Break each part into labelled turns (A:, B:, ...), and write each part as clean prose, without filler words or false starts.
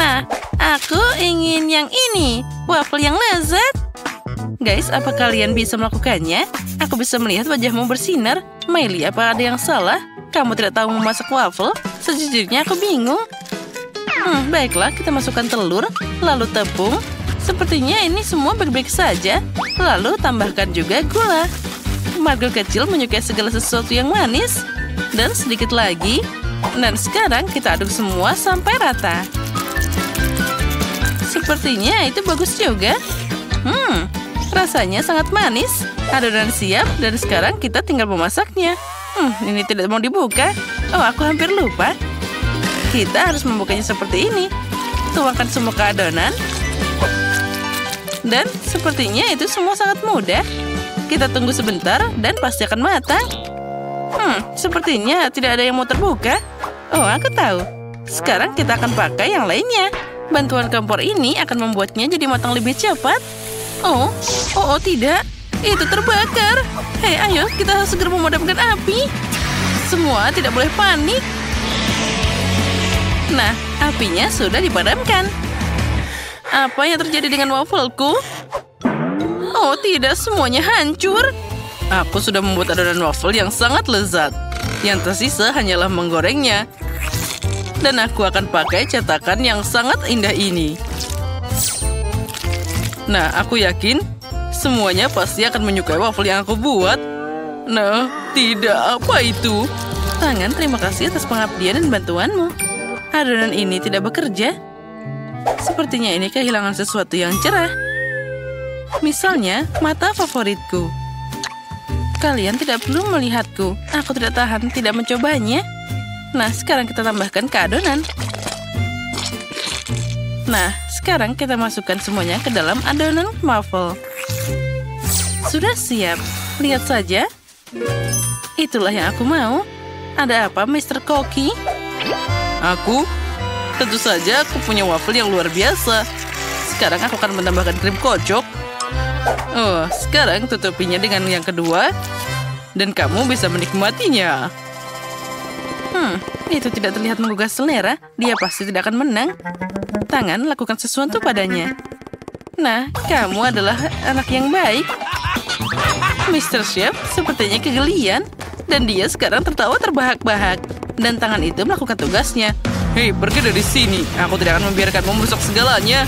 A: Nah, aku ingin yang ini. Waffle yang lezat. Guys, apa kalian bisa melakukannya? Aku bisa melihat wajahmu bersinar. Miley, apa ada yang salah? Kamu tidak tahu memasak waffle? Sejujurnya aku bingung. Baiklah, kita masukkan telur, lalu tepung. Sepertinya ini semua baik-baik saja. Lalu tambahkan juga gula. Margo kecil menyukai segala sesuatu yang manis. Dan sedikit lagi. Dan sekarang kita aduk semua sampai rata. Sepertinya itu bagus juga. Rasanya sangat manis. Adonan siap dan sekarang kita tinggal memasaknya. Ini tidak mau dibuka. Oh, aku hampir lupa. Kita harus membukanya seperti ini. Tuangkan semua ke adonan. Dan sepertinya itu semua sangat mudah. Kita tunggu sebentar dan pasti akan matang. Sepertinya tidak ada yang mau terbuka. Oh, aku tahu. Sekarang kita akan pakai yang lainnya. Bantuan kompor ini akan membuatnya jadi matang lebih cepat. Oh, tidak. Itu terbakar. Hei, ayo, kita harus segera memadamkan api. Semua tidak boleh panik. Nah, apinya sudah dipadamkan. Apa yang terjadi dengan waffleku? Oh, tidak, semuanya hancur. Aku sudah membuat adonan waffle yang sangat lezat. Yang tersisa hanyalah menggorengnya. Dan aku akan pakai cetakan yang sangat indah ini. Nah, aku yakin semuanya pasti akan menyukai waffle yang aku buat. Nah, tidak, apa itu? Tangan, terima kasih atas pengabdian dan bantuanmu. Adonan ini tidak bekerja. Sepertinya ini kehilangan sesuatu yang cerah. Misalnya, mata favoritku. Kalian tidak perlu melihatku. Aku tidak tahan tidak mencobanya. Nah, sekarang kita tambahkan ke adonan. Nah, sekarang kita masukkan semuanya ke dalam adonan waffle. Sudah siap. Lihat saja. Itulah yang aku mau. Ada apa, Mr. Koki? Aku? Tentu saja aku punya waffle yang luar biasa. Sekarang aku akan menambahkan krim kocok. Oh, sekarang tutupinya dengan yang kedua. Dan kamu bisa menikmatinya. Itu tidak terlihat menggugah selera. Dia pasti tidak akan menang. Tangan, lakukan sesuatu padanya. Nah, kamu adalah anak yang baik. Mr. Chef sepertinya kegelian. Dan dia sekarang tertawa terbahak-bahak. Dan tangan itu melakukan tugasnya. Hei, pergi dari sini. Aku tidak akan membiarkanmu merusak segalanya.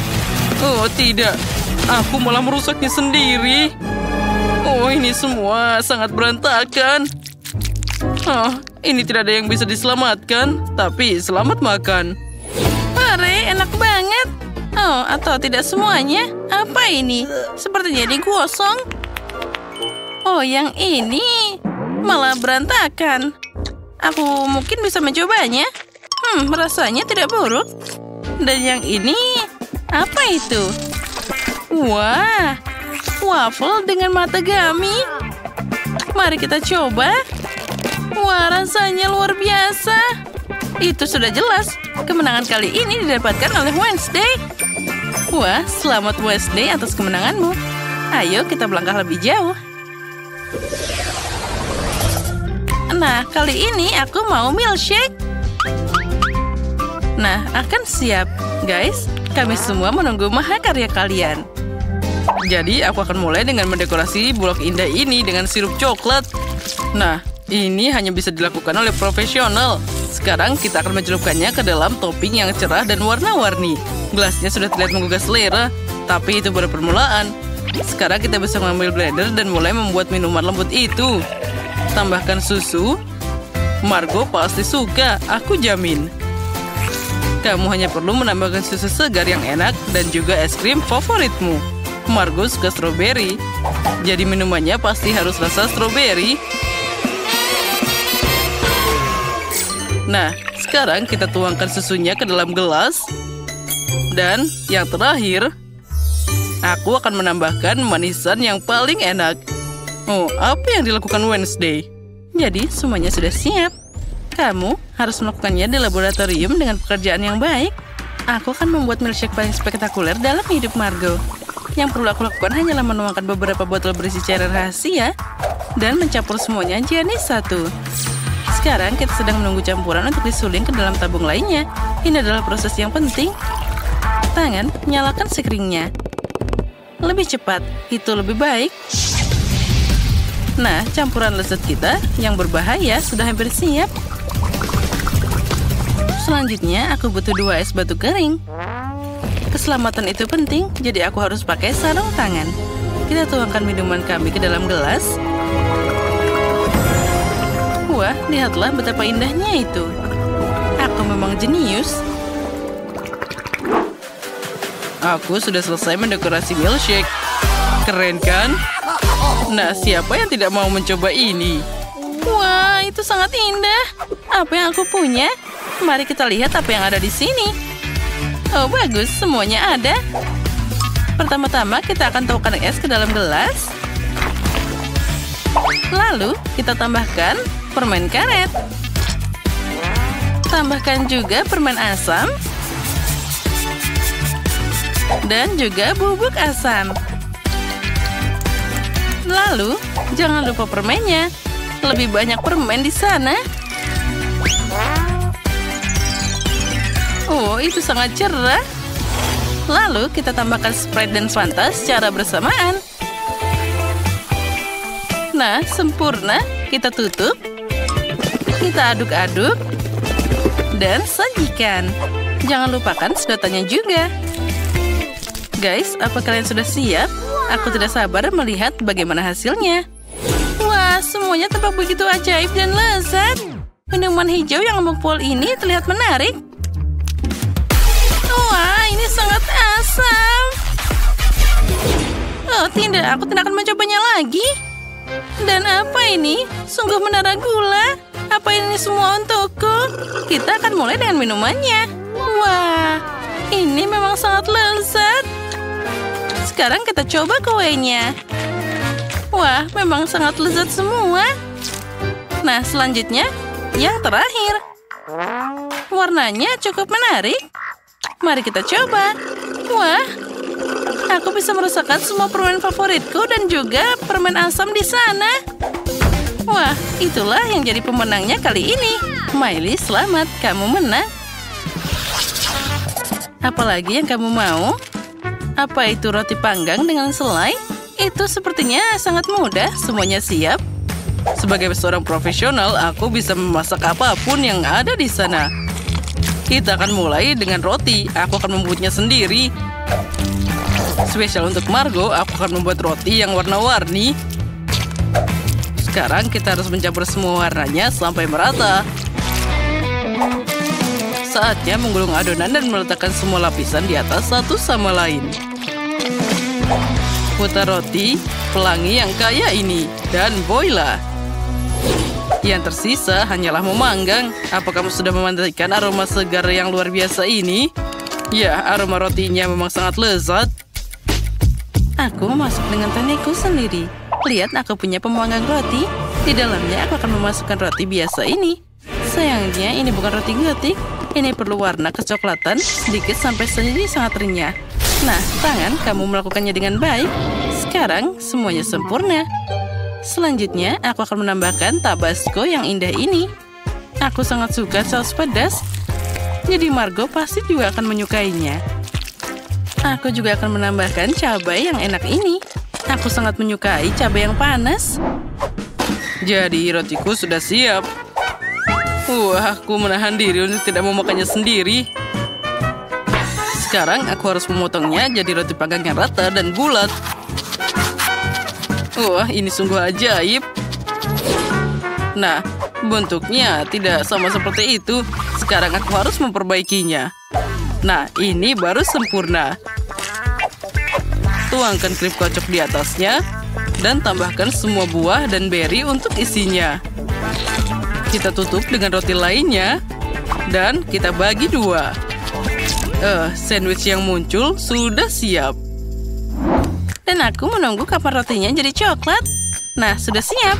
A: Oh, tidak. Aku malah merusaknya sendiri. Oh, ini semua sangat berantakan. Oh, ini tidak ada yang bisa diselamatkan. Tapi selamat makan. Hore, enak banget. Oh, atau tidak semuanya? Apa ini? Sepertinya digosong. Oh, yang ini malah berantakan. Aku mungkin bisa mencobanya. Rasanya tidak buruk. Dan yang ini, apa itu? Wah, waffle dengan matagami. Mari kita coba. Wah, rasanya luar biasa. Itu sudah jelas. Kemenangan kali ini didapatkan oleh Wednesday. Wah, selamat Wednesday atas kemenanganmu. Ayo kita melangkah lebih jauh. Nah, kali ini aku mau milkshake. Nah, akan siap. Guys, kami semua menunggu mahakarya kalian. Jadi, aku akan mulai dengan mendekorasi bulok indah ini dengan sirup coklat. Nah, ini hanya bisa dilakukan oleh profesional. Sekarang kita akan mencelupkannya ke dalam topping yang cerah dan warna-warni. Gelasnya sudah terlihat menggugah selera, tapi itu baru permulaan. Sekarang kita bisa mengambil blender dan mulai membuat minuman lembut itu. Tambahkan susu. Margo pasti suka, aku jamin. Kamu hanya perlu menambahkan susu segar yang enak dan juga es krim favoritmu. Margo suka stroberi, jadi minumannya pasti harus rasa stroberi. Nah, sekarang kita tuangkan susunya ke dalam gelas. Dan yang terakhir, aku akan menambahkan manisan yang paling enak. Oh, apa yang dilakukan Wednesday? Jadi, semuanya sudah siap. Kamu harus melakukannya di laboratorium dengan pekerjaan yang baik. Aku akan membuat milkshake paling spektakuler dalam hidup Margo. Yang perlu aku lakukan hanyalah menuangkan beberapa botol berisi cairan rahasia dan mencampur semuanya jadi satu. Sekarang kita sedang menunggu campuran untuk disuling ke dalam tabung lainnya. Ini adalah proses yang penting. Tangan, nyalakan sekringnya. Lebih cepat, itu lebih baik. Nah, campuran lezat kita yang berbahaya sudah hampir siap. Selanjutnya, aku butuh 2 es batu kering. Keselamatan itu penting, jadi aku harus pakai sarung tangan. Kita tuangkan minuman kami ke dalam gelas. Wah, lihatlah betapa indahnya itu. Aku memang jenius. Aku sudah selesai mendekorasi milkshake. Keren kan? Nah, siapa yang tidak mau mencoba ini? Wah, itu sangat indah. Apa yang aku punya? Mari kita lihat apa yang ada di sini. Oh, bagus. Semuanya ada. Pertama-tama, kita akan tuangkan es ke dalam gelas. Lalu, kita tambahkan permen karet. Tambahkan juga permen asam. Dan juga bubuk asam. Lalu, jangan lupa permennya. Lebih banyak permen di sana. Oh, itu sangat cerah. Lalu, kita tambahkan Sprite dan Fanta secara bersamaan. Nah, sempurna. Kita tutup. Kita aduk-aduk. Dan sajikan. Jangan lupakan sedotannya juga. Guys, apa kalian sudah siap? Aku tidak sabar melihat bagaimana hasilnya. Wah, semuanya tampak begitu ajaib dan lezat. Minuman hijau yang mengepul ini terlihat menarik. Wah, ini sangat asam. Oh, tidak. Aku tidak akan mencobanya lagi. Dan apa ini? Sungguh menara gula. Apa ini semua untukku? Kita akan mulai dengan minumannya. Wah, ini memang sangat lezat. Sekarang kita coba kuenya. Wah, memang sangat lezat semua. Nah, selanjutnya, yang terakhir. Warnanya cukup menarik. Mari kita coba. Wah, aku bisa merasakan semua permen favoritku dan juga permen asam di sana. Wah, itulah yang jadi pemenangnya kali ini. Miley, selamat. Kamu menang. Apalagi yang kamu mau? Apa itu roti panggang dengan selai? Itu sepertinya sangat mudah. Semuanya siap. Sebagai seorang profesional, aku bisa memasak apapun yang ada di sana. Kita akan mulai dengan roti. Aku akan membuatnya sendiri. Spesial untuk Margo, aku akan membuat roti yang warna-warni. Sekarang kita harus mencampur semua warnanya sampai merata. Saatnya menggulung adonan dan meletakkan semua lapisan di atas satu sama lain. Putar roti, pelangi yang kaya ini, dan voila! Yang tersisa hanyalah memanggang. Apa kamu sudah memandikan aroma segar yang luar biasa ini? Ya, aroma rotinya memang sangat lezat. Aku memasak dengan teknikku sendiri. Lihat, aku punya pemanggang roti. Di dalamnya aku akan memasukkan roti biasa ini. Sayangnya, ini bukan roti gotik. Ini perlu warna kecoklatan sedikit sampai sendiri sangat renyah. Nah, tangan, kamu melakukannya dengan baik. Sekarang, semuanya sempurna. Selanjutnya, aku akan menambahkan tabasco yang indah ini. Aku sangat suka saus pedas. Jadi Margo pasti juga akan menyukainya. Aku juga akan menambahkan cabai yang enak ini. Aku sangat menyukai cabai yang panas. Jadi rotiku sudah siap. Wah, aku menahan diri untuk tidak memakannya sendiri. Sekarang aku harus memotongnya jadi roti panggang yang rata dan bulat. Wah, ini sungguh ajaib. Nah, bentuknya tidak sama seperti itu. Sekarang aku harus memperbaikinya. Nah, ini baru sempurna. Tuangkan krim kocok di atasnya. Dan tambahkan semua buah dan beri untuk isinya. Kita tutup dengan roti lainnya. Dan kita bagi 2. Sandwich yang muncul sudah siap. Dan aku menunggu kapan rotinya jadi coklat. Nah, sudah siap.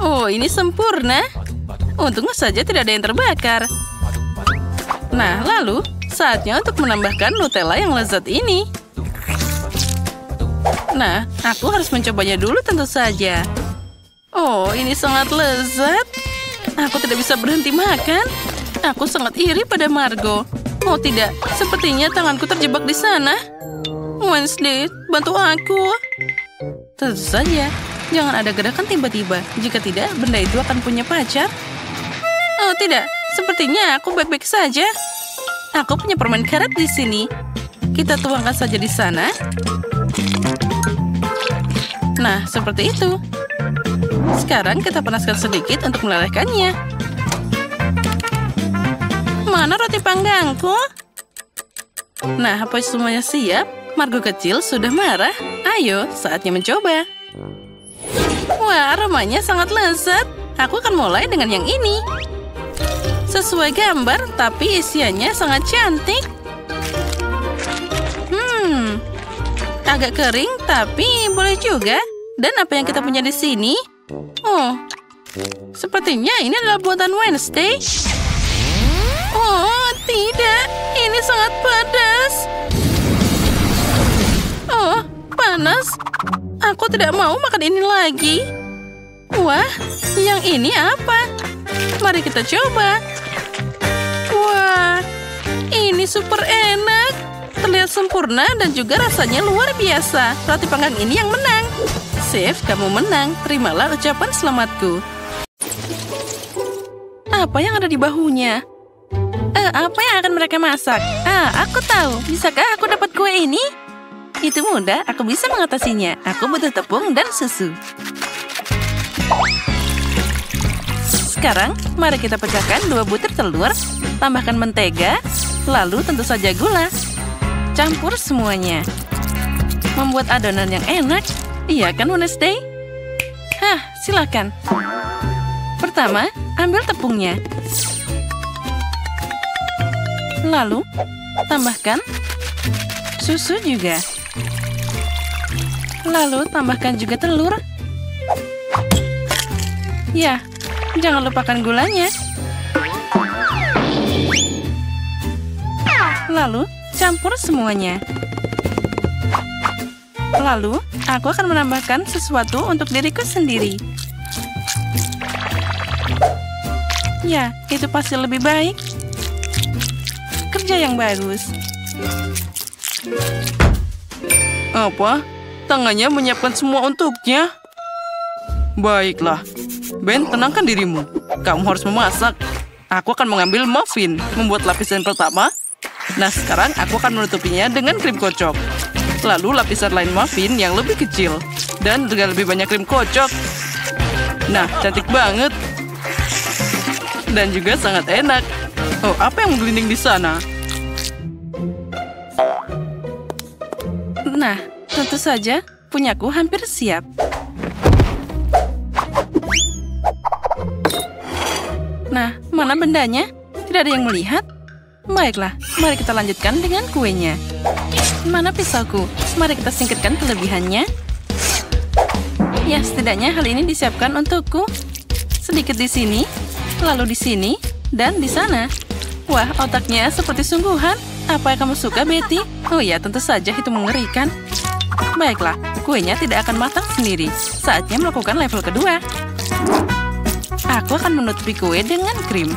A: Oh, ini sempurna. Untungnya saja tidak ada yang terbakar. Nah, lalu saatnya untuk menambahkan Nutella yang lezat ini. Nah, aku harus mencobanya dulu tentu saja. Oh, ini sangat lezat. Aku tidak bisa berhenti makan. Aku sangat iri pada Margo. Oh tidak, sepertinya tanganku terjebak di sana. Wednesday, bantu aku. Tentu saja, jangan ada gerakan tiba-tiba. Jika tidak, benda itu akan punya pacar. Oh tidak, sepertinya aku baik-baik saja. Aku punya permen karet di sini. Kita tuangkan saja di sana. Nah, seperti itu. Sekarang kita panaskan sedikit untuk melelehkannya. Mana roti panggangku? Nah, apa semuanya siap? Margo kecil sudah marah. Ayo, saatnya mencoba. Wah, aromanya sangat lezat. Aku akan mulai dengan yang ini. Sesuai gambar, tapi isiannya sangat cantik. Agak kering, tapi boleh juga. Dan apa yang kita punya di sini? Oh, sepertinya ini adalah buatan Wednesday. Oh, tidak. Ini sangat pedas. Oh, panas. Aku tidak mau makan ini lagi. Wah, yang ini apa? Mari kita coba. Wah, ini super enak. Terlihat sempurna dan juga rasanya luar biasa. Roti panggang ini yang menang. Chef, kamu menang. Terimalah ucapan selamatku. Apa yang ada di bahunya? Apa yang akan mereka masak? Aku tahu. Bisakah aku dapat kue ini? Itu mudah, aku bisa mengatasinya. Aku butuh tepung dan susu. Sekarang, mari kita pecahkan 2 butir telur. Tambahkan mentega. Lalu tentu saja gula. Campur semuanya. Membuat adonan yang enak. Iya kan, Wednesday? Silakan. Pertama, ambil tepungnya. Lalu, tambahkan susu juga. Lalu, tambahkan juga telur. Ya, jangan lupakan gulanya. Lalu, campur semuanya. Lalu, aku akan menambahkan sesuatu untuk diriku sendiri. Ya, itu pasti lebih baik. Kerja yang bagus. Apa? Tangannya menyiapkan semua untuknya? Baiklah. Ben, tenangkan dirimu. Kamu harus memasak. Aku akan mengambil muffin, membuat lapisan pertama. Nah, sekarang aku akan menutupinya dengan krim kocok. Lalu lapisan lain muffin yang lebih kecil. Dan dengan lebih banyak krim kocok. Nah, cantik banget. Dan juga sangat enak. Oh, apa yang menggelinding di sana? Nah, tentu saja punyaku hampir siap. Nah, mana bendanya? Tidak ada yang melihat? Baiklah, mari kita lanjutkan dengan kuenya. Mana pisauku? Mari kita singkirkan kelebihannya. Ya, setidaknya hal ini disiapkan untukku. Sedikit di sini, lalu di sini, dan di sana. Wah, otaknya seperti sungguhan. Apa yang kamu suka, Betty? Oh ya, tentu saja itu mengerikan. Baiklah, kuenya tidak akan matang sendiri. Saatnya melakukan level kedua. Aku akan menutupi kue dengan krim.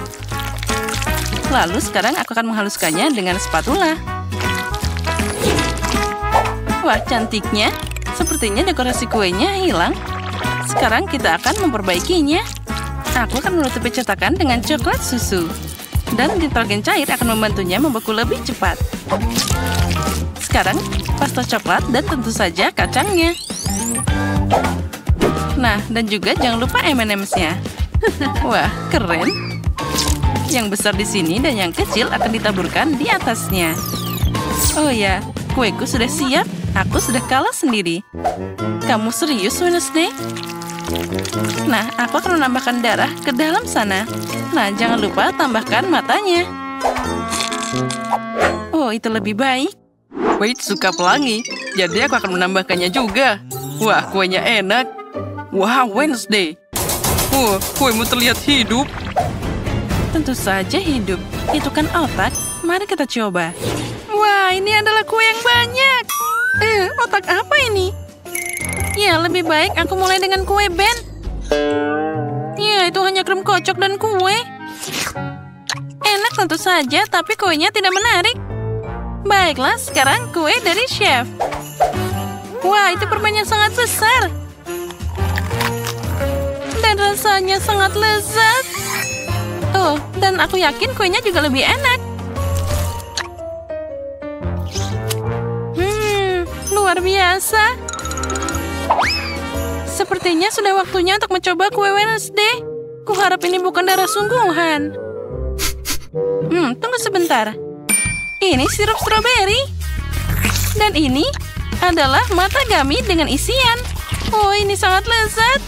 A: Lalu sekarang aku akan menghaluskannya dengan spatula. Wah, cantiknya. Sepertinya dekorasi kuenya hilang. Sekarang kita akan memperbaikinya. Aku akan menutupi cetakan dengan coklat susu. Dan nitrogen cair akan membantunya membeku lebih cepat. Sekarang, pasta coklat dan tentu saja kacangnya. Nah, dan juga jangan lupa M&M's-nya. Wah, keren. Yang besar di sini dan yang kecil akan ditaburkan di atasnya. Oh ya, kueku sudah siap. Aku sudah kalah sendiri. Kamu serius, Wednesday? Nah, aku akan menambahkan darah ke dalam sana. Nah, jangan lupa tambahkan matanya. Oh, itu lebih baik. Wait, suka pelangi. Jadi aku akan menambahkannya juga. Wah, kuenya enak. Wah, Wednesday. Kuemu terlihat hidup. Tentu saja hidup. Itu kan otak. Mari kita coba. Wah, ini adalah kue yang banyak. Otak apa ini? Ya, lebih baik aku mulai dengan kue Ben. Ya, itu hanya krim kocok dan kue. Enak tentu saja, tapi kuenya tidak menarik. Baiklah, sekarang kue dari chef. Wah, itu permen yang sangat besar. Dan rasanya sangat lezat. Oh, dan aku yakin kuenya juga lebih enak. Luar biasa. Sepertinya sudah waktunya untuk mencoba kue Wednesday. Kuharap ini bukan darah sungguhan. Tunggu sebentar. Ini sirup stroberi. Dan ini adalah matagami dengan isian. Oh, ini sangat lezat.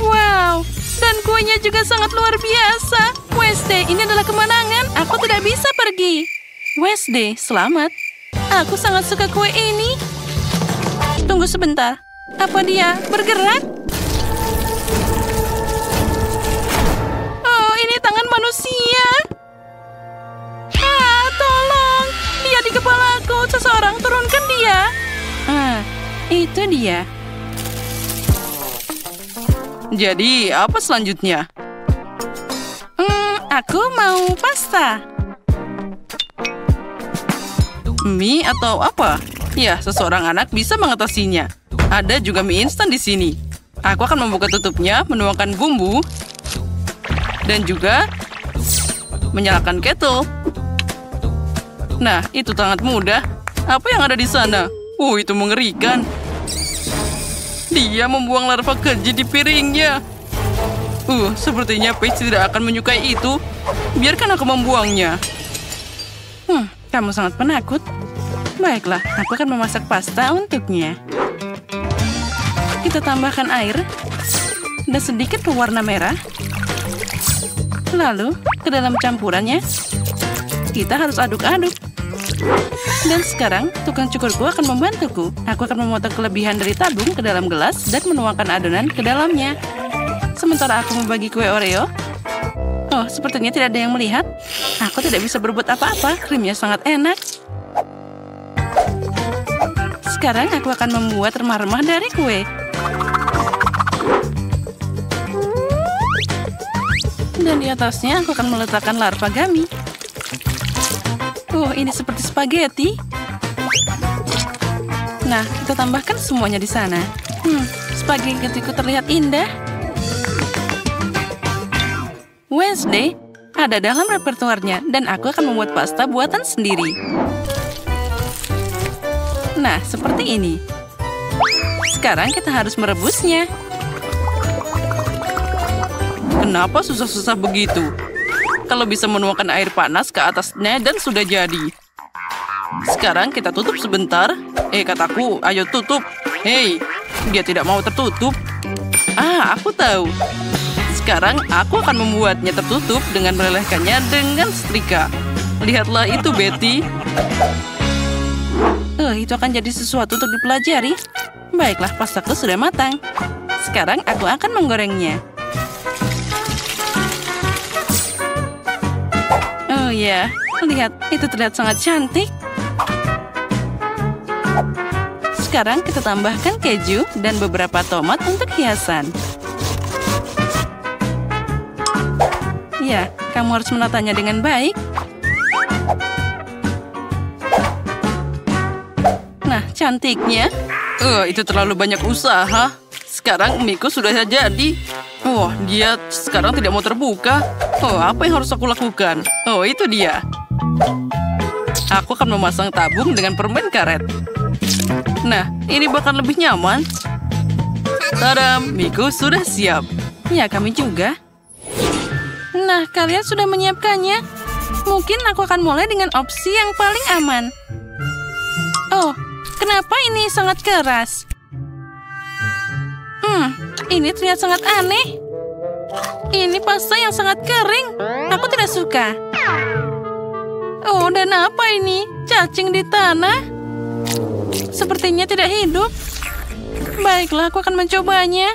A: Wow, dan kuenya juga sangat luar biasa. Wednesday, ini adalah kemenangan. Aku tidak bisa pergi. Wednesday, selamat. Aku sangat suka kue ini. Tunggu sebentar. Apa dia bergerak? Oh, ini tangan manusia. Tolong. Dia di kepalaku. Seseorang turunkan dia. Itu dia.
B: Jadi, apa selanjutnya?
A: Aku mau pasta.
B: Mie atau apa? Ya, seseorang anak bisa mengatasinya. Ada juga mie instan di sini. Aku akan membuka tutupnya, menuangkan bumbu, dan juga menyalakan kettle. Nah, itu sangat mudah. Apa yang ada di sana? Itu mengerikan. Dia membuang larva keji di piringnya. Sepertinya Paige tidak akan menyukai itu. Biarkan aku membuangnya.
A: Kamu sangat penakut. Baiklah, aku akan memasak pasta untuknya. Kita tambahkan air dan sedikit pewarna merah. Lalu, ke dalam campurannya, kita harus aduk-aduk. Dan sekarang, tukang cukurku akan membantuku. Aku akan memotong kelebihan dari tabung ke dalam gelas dan menuangkan adonan ke dalamnya. Sementara aku membagi kue Oreo. Oh, sepertinya tidak ada yang melihat. Aku tidak bisa berbuat apa-apa. Krimnya sangat enak. Sekarang aku akan membuat remah-remah dari kue. Dan di atasnya aku akan meletakkan larva gummy. Ini seperti spaghetti. Nah, kita tambahkan semuanya di sana. Spaghettiku terlihat indah. Wednesday ada dalam repertuarnya dan aku akan membuat pasta buatan sendiri. Nah, seperti ini. Sekarang kita harus merebusnya.
B: Kenapa susah-susah begitu? Kalau bisa menuangkan air panas ke atasnya dan sudah jadi. Sekarang kita tutup sebentar. Kataku, ayo tutup. Hei, dia tidak mau tertutup. Aku tahu. Sekarang aku akan membuatnya tertutup dengan melelehkannya dengan setrika. Lihatlah itu, Betty.
A: Itu akan jadi sesuatu untuk dipelajari. Baiklah, pastaku sudah matang. Sekarang aku akan menggorengnya. Oh ya, lihat, itu terlihat sangat cantik. Sekarang kita tambahkan keju dan beberapa tomat untuk hiasan. Ya, kamu harus menatanya dengan baik. Nah, cantiknya.
B: Itu terlalu banyak usaha. Sekarang mie-ku sudah jadi. Dia sekarang tidak mau terbuka. Apa yang harus aku lakukan? Itu dia. Aku akan memasang tabung dengan permen karet. Nah, ini bakal lebih nyaman. Tadam, mie-ku sudah siap.
A: Ya, kami juga. Nah, kalian sudah menyiapkannya. Mungkin aku akan mulai dengan opsi yang paling aman. Kenapa ini sangat keras? Ini terlihat sangat aneh. Ini pasta yang sangat kering. Aku tidak suka. Dan apa ini? Cacing di tanah? Sepertinya tidak hidup. Baiklah, aku akan mencobanya.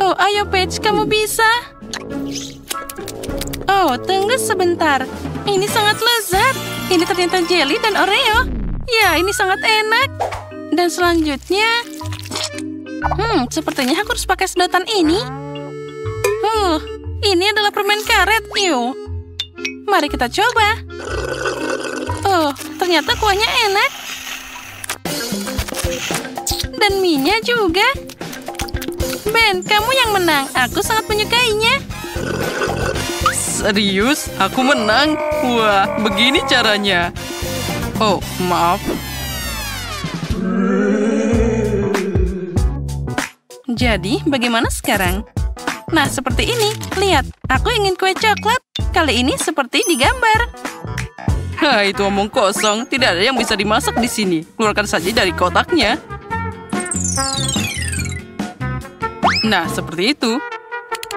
A: Ayo Paige, kamu bisa. Tunggu sebentar. Ini sangat lezat. Ini ternyata jelly dan Oreo. Ya, ini sangat enak. Dan selanjutnya, Sepertinya aku harus pakai sedotan ini. Ini adalah permen karet. Mari kita coba. Ternyata kuahnya enak. Dan mie-nya juga. Ben, kamu yang menang. Aku sangat menyukainya.
B: Serius? Aku menang? Wah, begini caranya. Oh, maaf.
A: Jadi, bagaimana sekarang? Nah, seperti ini. Lihat, aku ingin kue coklat. Kali ini seperti di gambar.
B: Itu omong kosong. Tidak ada yang bisa dimasak di sini. Keluarkan saja dari kotaknya. Nah, seperti itu.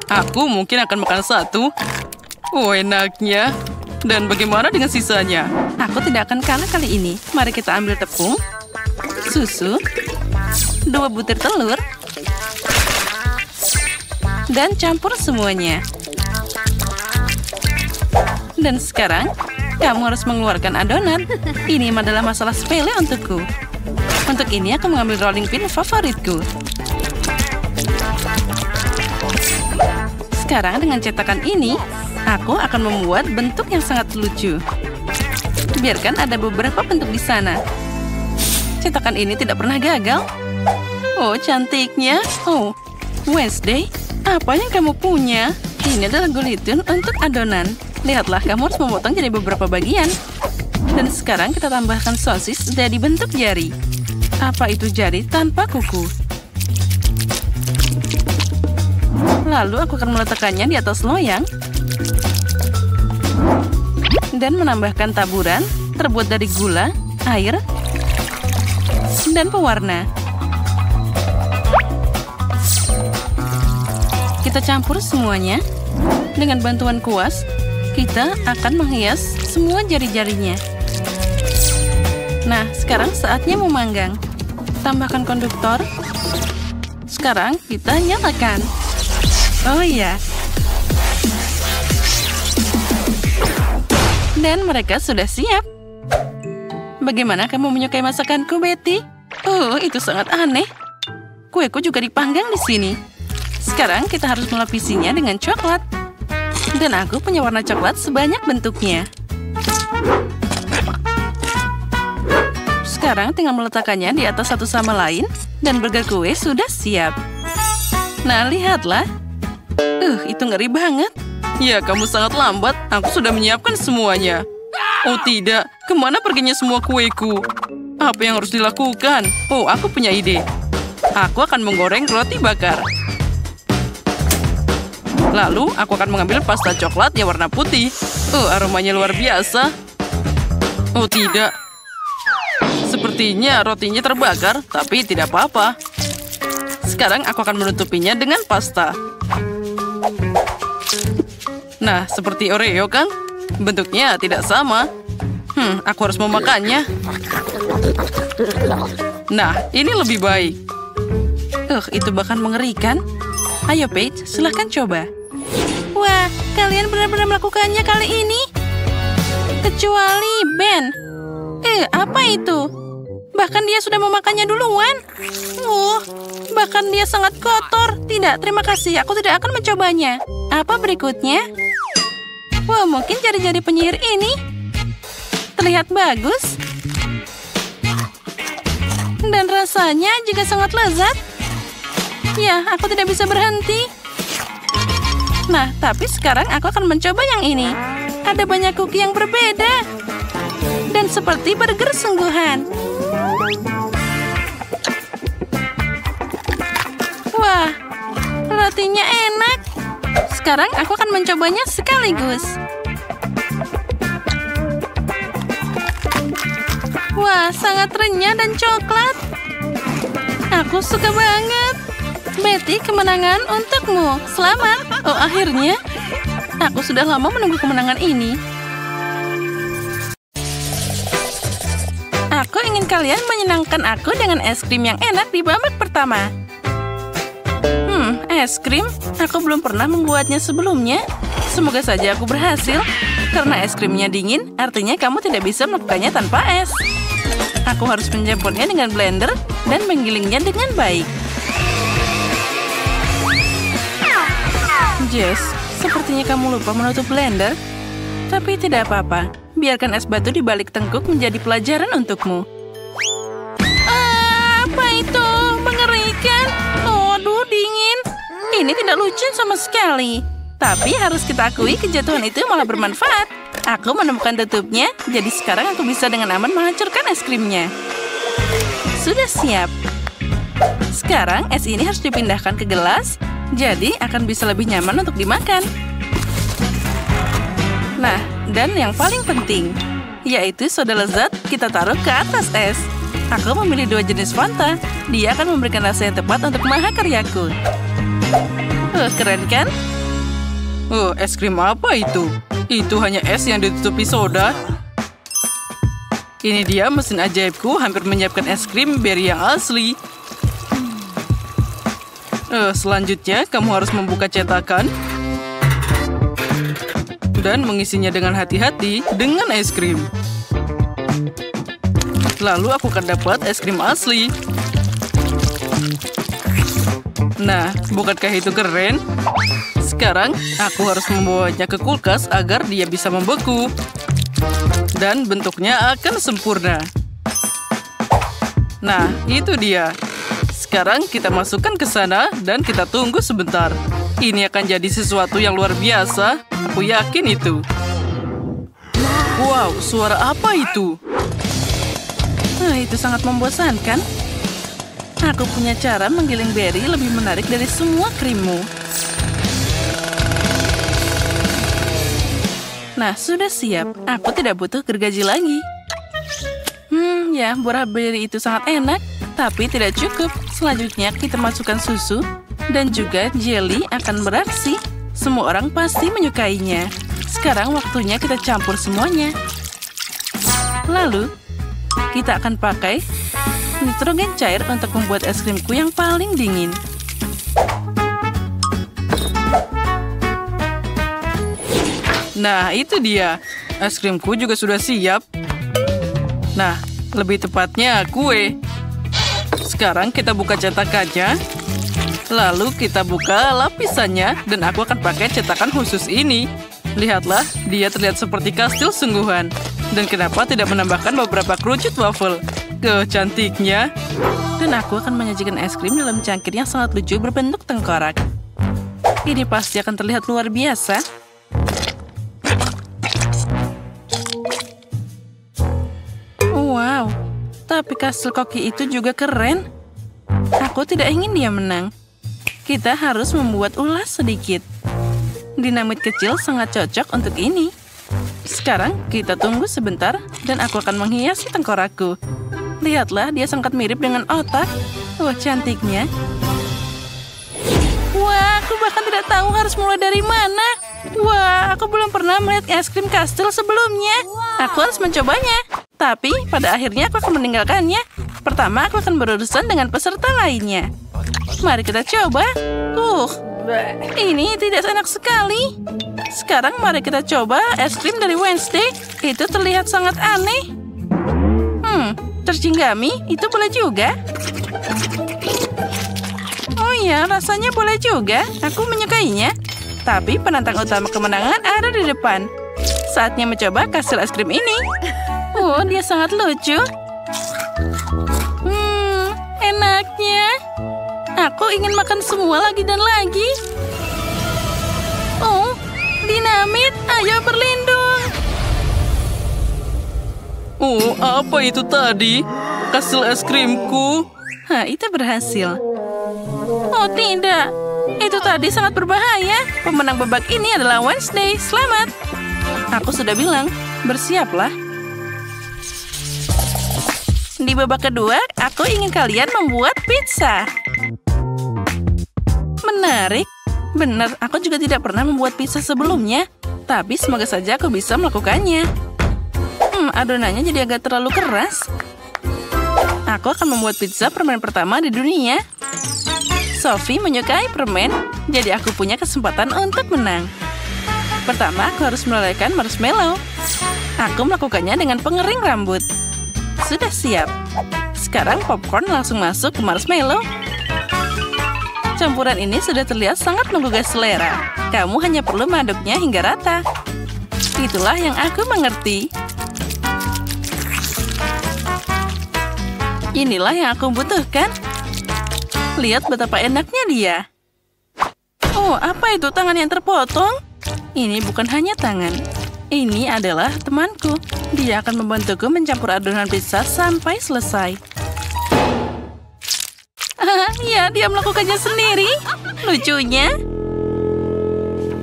B: Aku mungkin akan makan satu. Enaknya. Dan bagaimana dengan sisanya?
A: Aku tidak akan kalah kali ini. Mari kita ambil tepung, susu, 2 butir telur, dan campur semuanya. Dan sekarang, kamu harus mengeluarkan adonan. Ini adalah masalah sepele untukku. Untuk ini, aku mengambil rolling pin favoritku. Sekarang dengan cetakan ini, aku akan membuat bentuk yang sangat lucu. Biarkan ada beberapa bentuk di sana. Cetakan ini tidak pernah gagal. Cantiknya. Wednesday, apa yang kamu punya? Ini adalah gulitun untuk adonan. Lihatlah, kamu harus memotong jadi beberapa bagian. Dan sekarang kita tambahkan sosis jadi bentuk jari. Apa itu jari tanpa kuku? Lalu aku akan meletakkannya di atas loyang. Dan menambahkan taburan terbuat dari gula, air, dan pewarna. Kita campur semuanya. Dengan bantuan kuas, kita akan menghias semua jari-jarinya. Nah, sekarang saatnya memanggang. Tambahkan konduktor. Sekarang kita nyalakan. Oh iya. Dan mereka sudah siap. Bagaimana kamu menyukai masakanku, Betty? Itu sangat aneh. Kueku juga dipanggang di sini. Sekarang kita harus melapisinya dengan coklat. Dan aku punya warna coklat sebanyak bentuknya. Sekarang tinggal meletakkannya di atas satu sama lain. Dan burger kue sudah siap. Nah, lihatlah. Itu ngeri banget.
B: Ya, kamu sangat lambat. Aku sudah menyiapkan semuanya. Oh tidak, kemana perginya semua kueku? Apa yang harus dilakukan? Aku punya ide. Aku akan menggoreng roti bakar. Lalu, aku akan mengambil pasta coklat yang warna putih. Aromanya luar biasa. Oh tidak. Sepertinya rotinya terbakar, tapi tidak apa-apa. Sekarang aku akan menutupinya dengan pasta. Nah, seperti Oreo kan? Bentuknya tidak sama. Aku harus memakannya. Nah, ini lebih baik.
A: Itu bahkan mengerikan. Ayo, Paige, silahkan coba. Wah, kalian benar-benar melakukannya kali ini. Kecuali Ben. Apa itu? Bahkan dia sudah memakannya duluan. Bahkan dia sangat kotor. Tidak, terima kasih. Aku tidak akan mencobanya. Apa berikutnya? Wah, mungkin jari-jari penyihir ini terlihat bagus. Dan rasanya juga sangat lezat. Ya, aku tidak bisa berhenti. Nah, tapi sekarang aku akan mencoba yang ini. Ada banyak cookie yang berbeda. Dan seperti burger sungguhan. Wah, rotinya enak. Sekarang aku akan mencobanya sekaligus. Wah, sangat renyah dan coklat. Aku suka banget. Betty, kemenangan untukmu. Selamat. Akhirnya. Aku sudah lama menunggu kemenangan ini. Aku ingin kalian menyenangkan aku dengan es krim yang enak di babak pertama. Es krim? Aku belum pernah membuatnya sebelumnya. Semoga saja aku berhasil. Karena es krimnya dingin, artinya kamu tidak bisa melakukannya tanpa es. Aku harus mencampurnya dengan blender dan menggilingnya dengan baik. Jess, sepertinya kamu lupa menutup blender. Tapi tidak apa-apa, biarkan es batu di balik tengkuk menjadi pelajaran untukmu. Apa itu? Mengerikan. Aduh, dingin. Ini tidak lucu sama sekali. Tapi harus kita akui kejatuhan itu malah bermanfaat. Aku menemukan tutupnya, jadi sekarang aku bisa dengan aman menghancurkan es krimnya. Sudah siap. Sekarang es ini harus dipindahkan ke gelas, jadi akan bisa lebih nyaman untuk dimakan. Nah, dan yang paling penting, yaitu soda lezat kita taruh ke atas es. Aku memilih 2 jenis Fanta. Dia akan memberikan rasa yang tepat untuk mahakaryaku. Keren kan?
B: Es krim apa itu? Itu hanya es yang ditutupi soda. Ini dia mesin ajaibku hampir menyiapkan es krim berry yang asli. Selanjutnya, kamu harus membuka cetakan dan mengisinya dengan hati-hati dengan es krim. Lalu aku akan dapat es krim asli. Nah, bukankah itu keren? Sekarang, aku harus membawanya ke kulkas agar dia bisa membeku. Dan bentuknya akan sempurna. Nah, itu dia. Sekarang kita masukkan ke sana dan kita tunggu sebentar. Ini akan jadi sesuatu yang luar biasa. Aku yakin itu. Wow, suara apa itu?
A: Itu sangat membosankan. Aku punya cara menggiling berry lebih menarik dari semua krimmu. Nah, sudah siap. Aku tidak butuh gergaji lagi. Ya, buah berry itu sangat enak, tapi tidak cukup. Selanjutnya, kita masukkan susu, dan juga jelly akan beraksi. Semua orang pasti menyukainya. Sekarang waktunya kita campur semuanya. Lalu, kita akan pakai nitrogen cair untuk membuat es krimku yang paling dingin.
B: Nah, itu dia. Es krimku juga sudah siap. Nah, lebih tepatnya kue. Sekarang kita buka cetakannya. Lalu kita buka lapisannya dan aku akan pakai cetakan khusus ini. Lihatlah, dia terlihat seperti kastil sungguhan. Dan kenapa tidak menambahkan beberapa kerucut waffle? Cantiknya.
A: Dan aku akan menyajikan es krim dalam cangkir yang sangat lucu berbentuk tengkorak. Ini pasti akan terlihat luar biasa. Wow, tapi kastil koki itu juga keren. Aku tidak ingin dia menang. Kita harus membuat ulas sedikit. Dinamit kecil sangat cocok untuk ini. Sekarang kita tunggu sebentar dan aku akan menghiasi tengkorakku. Lihatlah, dia sangat mirip dengan otak. Wah, cantiknya. Wah, aku bahkan tidak tahu harus mulai dari mana. Wah, aku belum pernah melihat es krim kastil sebelumnya. Aku harus mencobanya. Tapi pada akhirnya aku akan meninggalkannya. Pertama, aku akan berurusan dengan peserta lainnya. Mari kita coba. Ini tidak enak sekali. Sekarang mari kita coba es krim dari Wednesday. Itu terlihat sangat aneh. Tercinggami, itu boleh juga. Oh ya, rasanya boleh juga. Aku menyukainya. Tapi penantang utama kemenangan ada di depan. Saatnya mencoba kastil es krim ini. Oh, dia sangat lucu. Enaknya. Aku ingin makan semua lagi dan lagi. Oh, dinamit, ayo berlindung.
B: Oh, apa itu tadi? Kastil es krimku.
A: Itu berhasil. Oh tidak, itu tadi sangat berbahaya. Pemenang babak ini adalah Wednesday. Selamat. Aku sudah bilang, bersiaplah. Di babak kedua, aku ingin kalian membuat pizza. Menarik. Benar, aku juga tidak pernah membuat pizza sebelumnya. Tapi semoga saja aku bisa melakukannya. Adonannya jadi agak terlalu keras. Aku akan membuat pizza permen pertama di dunia. Sophie menyukai permen, jadi aku punya kesempatan untuk menang. Pertama, aku harus melelehkan marshmallow. Aku melakukannya dengan pengering rambut. Sudah siap. Sekarang popcorn langsung masuk ke marshmallow. Campuran ini sudah terlihat sangat menggugah selera. Kamu hanya perlu mengaduknya hingga rata. Itulah yang aku mengerti. Inilah yang aku butuhkan. Lihat betapa enaknya dia. Oh, apa itu tangan yang terpotong? Ini bukan hanya tangan. Ini adalah temanku. Dia akan membantuku mencampur adonan pizza sampai selesai. Ya, dia melakukannya sendiri. Lucunya.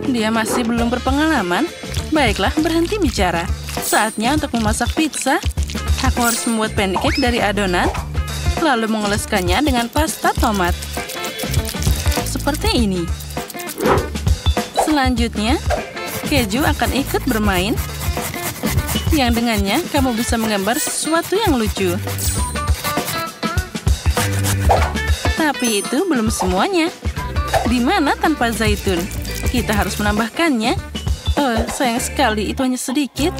A: Dia masih belum berpengalaman. Baiklah, berhenti bicara. Saatnya untuk memasak pizza. Aku harus membuat pancake dari adonan, lalu mengoleskannya dengan pasta tomat. Seperti ini. Selanjutnya, keju akan ikut bermain, yang dengannya kamu bisa menggambar sesuatu yang lucu. Tapi itu belum semuanya. Di mana tanpa zaitun? Kita harus menambahkannya. Oh, sayang sekali, itu hanya sedikit.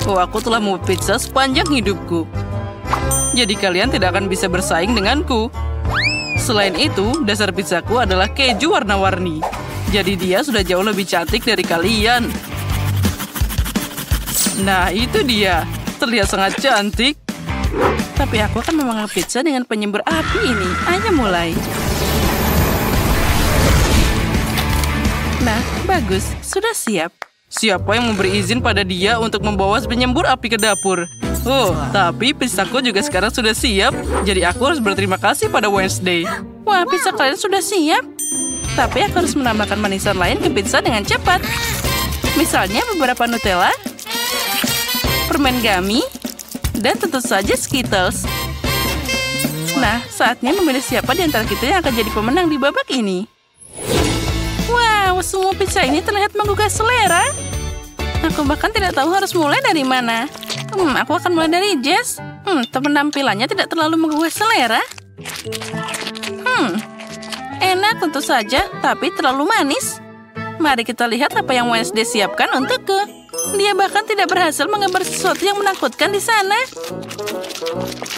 A: Oh, aku telah membuat pizza sepanjang hidupku. Jadi kalian tidak akan bisa bersaing denganku. Selain itu, dasar pizzaku adalah keju warna-warni. Jadi dia sudah jauh lebih cantik dari kalian. Nah, itu dia. Terlihat sangat cantik. Tapi aku akan memanggang pizza dengan penyembur api ini. Ayo mulai. Nah, bagus. Sudah siap. Siapa yang memberi izin pada dia untuk membawa penyembur api ke dapur? Oh, tapi pizzaku juga sekarang sudah siap. Jadi aku harus berterima kasih pada Wednesday. Wah, pizza kalian sudah siap. Tapi aku harus menambahkan manisan lain ke pizza dengan cepat. Misalnya beberapa Nutella, permen gummy, dan tentu saja Skittles. Nah, saatnya memilih siapa di antara kita yang akan jadi pemenang di babak ini. Wow, semua pizza ini terlihat menggugah selera. Aku bahkan tidak tahu harus mulai dari mana. Aku akan mulai dari Jess. Penampilannya tidak terlalu menggugah selera. Enak tentu saja, tapi terlalu manis. Mari kita lihat apa yang Wednesday siapkan untukku. Dia bahkan tidak berhasil menggambar sesuatu yang menakutkan di sana.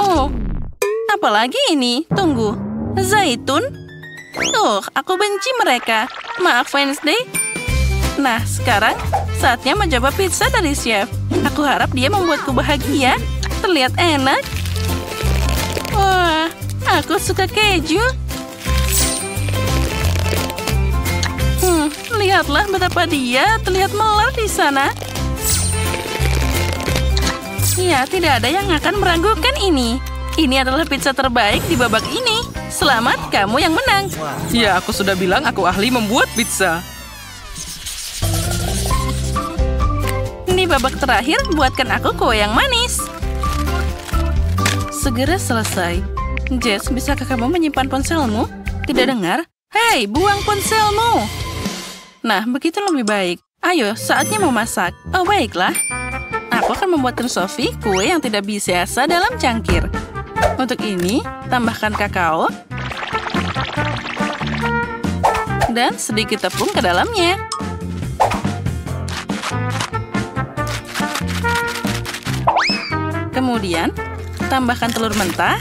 A: Oh, apalagi ini? Tunggu, zaitun? Oh, aku benci mereka. Maaf, Wednesday. Nah, sekarang saatnya mencoba pizza dari chef. Aku harap dia membuatku bahagia. Terlihat enak. Wah, aku suka keju. Lihatlah betapa dia terlihat melar di sana. Ya, tidak ada yang akan meragukan ini. Ini adalah pizza terbaik di babak ini. Selamat, kamu yang menang.
B: Ya, aku sudah bilang aku ahli membuat pizza.
A: Di babak terakhir, buatkan aku kue yang manis. Segera selesai. Jess, bisakah kamu menyimpan ponselmu? Tidak dengar? Hei, buang ponselmu! Nah, begitu lebih baik. Ayo, saatnya memasak. Oh, baiklah. Aku akan membuatkan Sophie kue yang tidak biasa dalam cangkir. Untuk ini, tambahkan kakao dan sedikit tepung ke dalamnya. Kemudian, tambahkan telur mentah,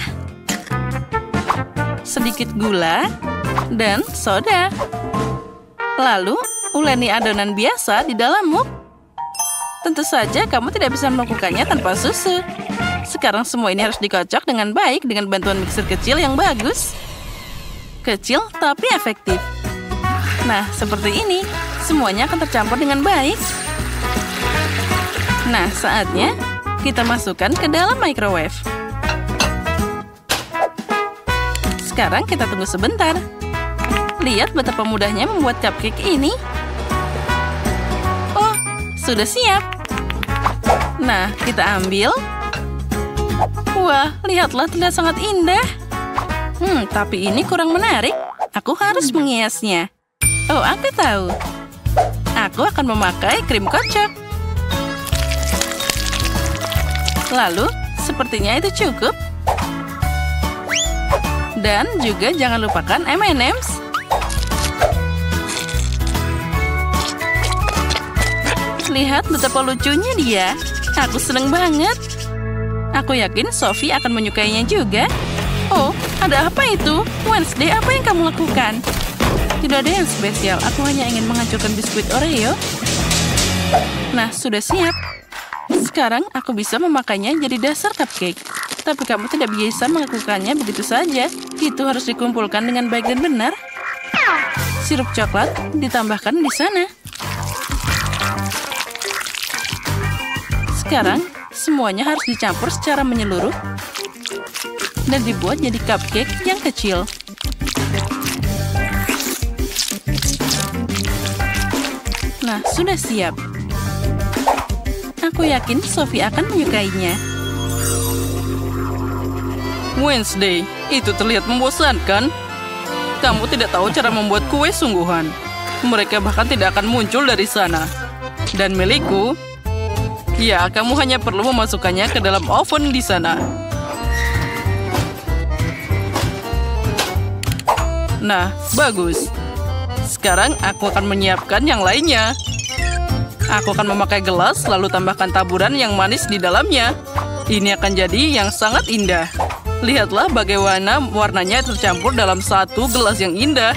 A: sedikit gula, dan soda. Lalu, uleni adonan biasa di dalam muk. Tentu saja kamu tidak bisa melakukannya tanpa susu. Sekarang semua ini harus dikocok dengan baik dengan bantuan mixer kecil yang bagus. Kecil tapi efektif. Nah, seperti ini. Semuanya akan tercampur dengan baik. Nah, saatnya kita masukkan ke dalam microwave. Sekarang kita tunggu sebentar. Lihat betapa mudahnya membuat cupcake ini. Oh, sudah siap. Nah, kita ambil. Wah, lihatlah, terlihat sangat indah. Tapi ini kurang menarik. Aku harus menghiasnya. Oh, aku tahu. Aku akan memakai krim kocok. Lalu, sepertinya itu cukup. Dan juga jangan lupakan M&M's. Lihat betapa lucunya dia. Aku seneng banget. Aku yakin Sophie akan menyukainya juga. Oh, Ada apa itu? Wednesday, apa yang kamu lakukan? Tidak ada yang spesial, aku hanya ingin menghancurkan biskuit Oreo. Nah, sudah siap. Sekarang aku bisa memakainya jadi dasar cupcake. Tapi kamu tidak bisa melakukannya begitu saja. Itu harus dikumpulkan dengan baik dan benar. Sirup coklat ditambahkan di sana. Sekarang, semuanya harus dicampur secara menyeluruh dan dibuat jadi cupcake yang kecil. Nah, sudah siap. Aku yakin Sophie akan menyukainya.
B: Wednesday, itu terlihat membosankan. Kamu tidak tahu cara membuat kue sungguhan. Mereka bahkan tidak akan muncul dari sana. Dan milikku, ya, kamu hanya perlu memasukkannya ke dalam oven di sana. Nah, bagus. Sekarang aku akan menyiapkan yang lainnya. Aku akan memakai gelas, lalu tambahkan taburan yang manis di dalamnya. Ini akan jadi yang sangat indah. Lihatlah bagaimana warnanya tercampur dalam satu gelas yang indah.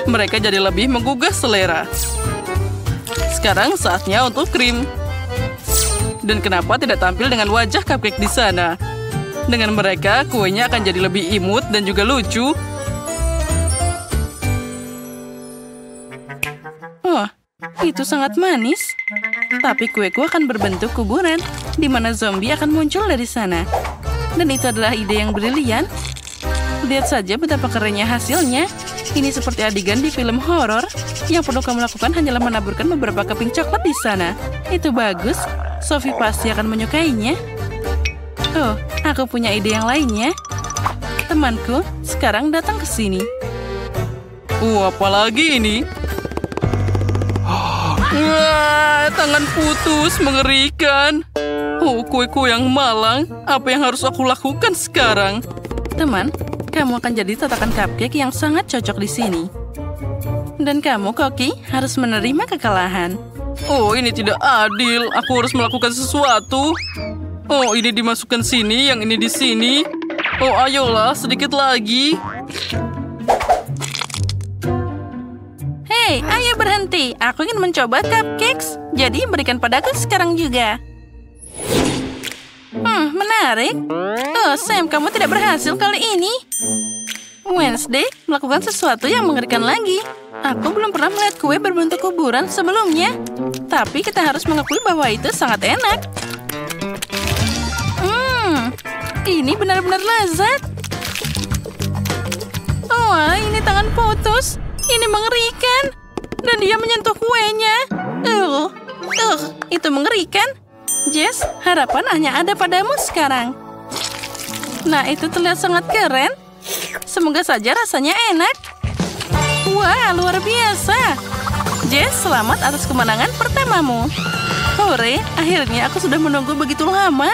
B: Mereka jadi lebih menggugah selera. Sekarang saatnya untuk krim. Dan kenapa tidak tampil dengan wajah cupcake di sana? Dengan mereka, kuenya akan jadi lebih imut dan juga lucu.
A: Oh, itu sangat manis. Tapi kueku akan berbentuk kuburan, di mana zombie akan muncul dari sana. Dan itu adalah ide yang brilian. Lihat saja betapa kerennya hasilnya. Ini seperti adegan di film horor. Yang perlu kamu lakukan hanyalah menaburkan beberapa keping coklat di sana. Itu bagus. Sophie pasti akan menyukainya. Oh, aku punya ide yang lainnya. Temanku, sekarang datang ke sini.
B: Apalagi ini? Wah, tangan putus, mengerikan. Kue-kue yang malang. Apa yang harus aku lakukan sekarang?
A: Teman, kamu akan jadi tatakan cupcake yang sangat cocok di sini. Dan kamu, Koki, harus menerima kekalahan.
B: Oh, ini tidak adil. Aku harus melakukan sesuatu. Oh, ini dimasukkan sini, yang ini di sini. Oh, ayolah, sedikit lagi.
A: Hei, ayo berhenti. Aku ingin mencoba cupcakes. Jadi berikan padaku sekarang juga. Menarik. Oh, Sam, kamu tidak berhasil kali ini. Wednesday, melakukan sesuatu yang mengerikan lagi. Aku belum pernah melihat kue berbentuk kuburan sebelumnya. Tapi kita harus mengakui bahwa itu sangat enak. Ini benar-benar lezat. Oh, ini tangan putus. Ini mengerikan. Dan dia menyentuh kuenya. Itu mengerikan. Jess, harapan hanya ada padamu sekarang. Nah, itu terlihat sangat keren. Semoga saja rasanya enak. Wah, luar biasa. Jess, selamat atas kemenangan pertamamu. Hore, akhirnya aku sudah menunggu begitu lama.